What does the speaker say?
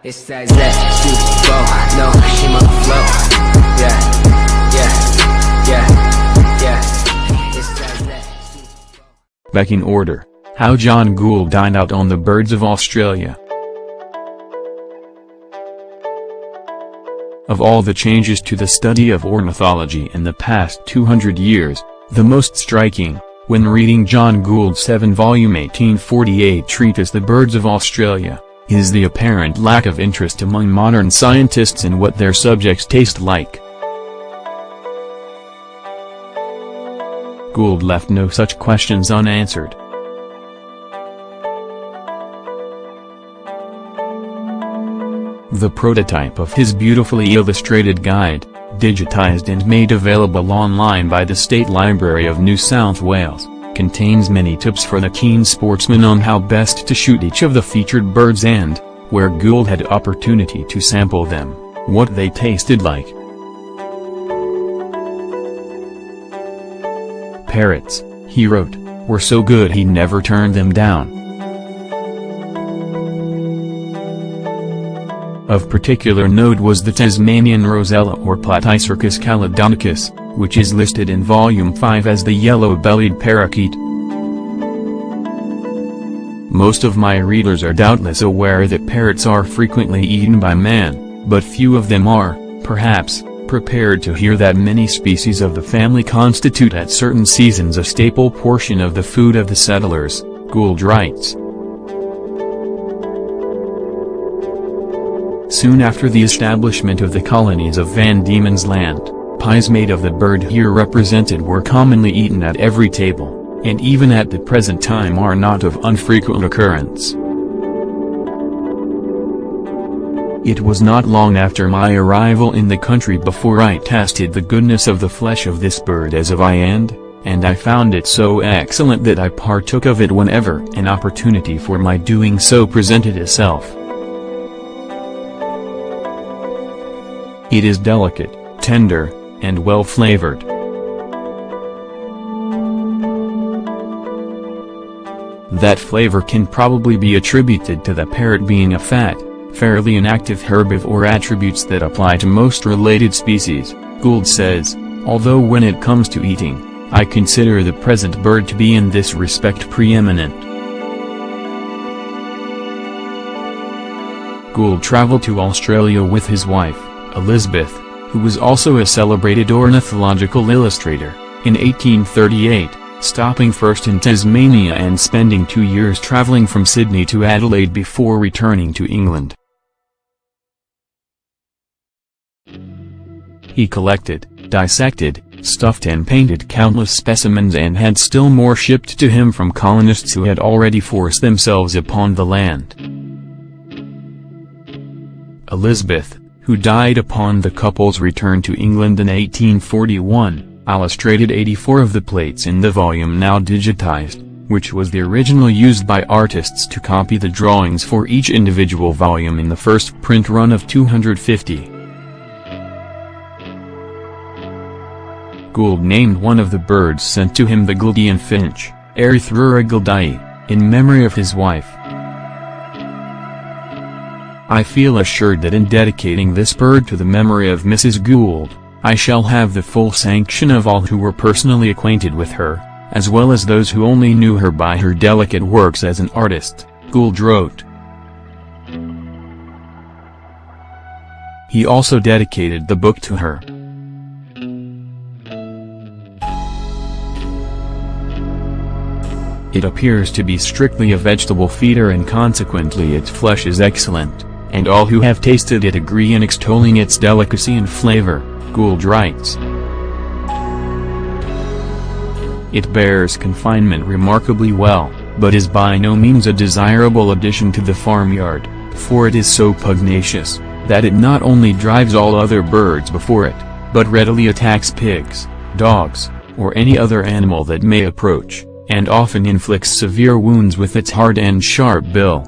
It's that flow, no, she my flow. Yeah, it's that Pecking order. How John Gould dined out on the birds of Australia. Of all the changes to the study of ornithology in the past 200 years, the most striking, when reading John Gould's 7-volume 1848 treatise The Birds of Australia, is the apparent lack of interest among modern scientists in what their subjects taste like. Gould left no such questions unanswered. The prototype of his beautifully illustrated guide, digitized and made available online by the State Library of New South Wales, contains many tips for the keen sportsman on how best to shoot each of the featured birds and, where Gould had opportunity to sample them, what they tasted like. Parrots, he wrote, were so good he never turned them down. Of particular note was the Tasmanian rosella or Platycercus caledonicus, which is listed in Volume 5 as the yellow-bellied parakeet. Most of my readers are doubtless aware that parrots are frequently eaten by man, but few of them are, perhaps, prepared to hear that many species of the family constitute at certain seasons a staple portion of the food of the settlers, Gould writes. Soon after the establishment of the colonies of Van Diemen's Land, pies made of the bird here represented were commonly eaten at every table, and even at the present time are not of unfrequent occurrence. It was not long after my arrival in the country before I tasted the goodness of the flesh of this bird as a viand, and I found it so excellent that I partook of it whenever an opportunity for my doing so presented itself. It is delicate, tender, and well flavored. That flavor can probably be attributed to the parrot being a fat, fairly inactive herbivore, attributes that apply to most related species, Gould says, although when it comes to eating, I consider the present bird to be in this respect preeminent. Gould traveled to Australia with his wife, Elizabeth, who was also a celebrated ornithological illustrator, in 1838, stopping first in Tasmania and spending 2 years travelling from Sydney to Adelaide before returning to England. He collected, dissected, stuffed and painted countless specimens and had still more shipped to him from colonists who had already forced themselves upon the land. Elizabeth, who died upon the couple's return to England in 1841, illustrated 84 of the plates in the volume now digitized, which was the original used by artists to copy the drawings for each individual volume in the first print run of 250. Gould named one of the birds sent to him the Gildian finch, Erythrura gildii, in memory of his wife. I feel assured that in dedicating this bird to the memory of Mrs. Gould, I shall have the full sanction of all who were personally acquainted with her, as well as those who only knew her by her delicate works as an artist, Gould wrote. He also dedicated the book to her. It appears to be strictly a vegetable feeder and consequently its flesh is excellent, and all who have tasted it agree in extolling its delicacy and flavor, Gould writes. It bears confinement remarkably well, but is by no means a desirable addition to the farmyard, for it is so pugnacious, that it not only drives all other birds before it, but readily attacks pigs, dogs, or any other animal that may approach, and often inflicts severe wounds with its hard and sharp bill.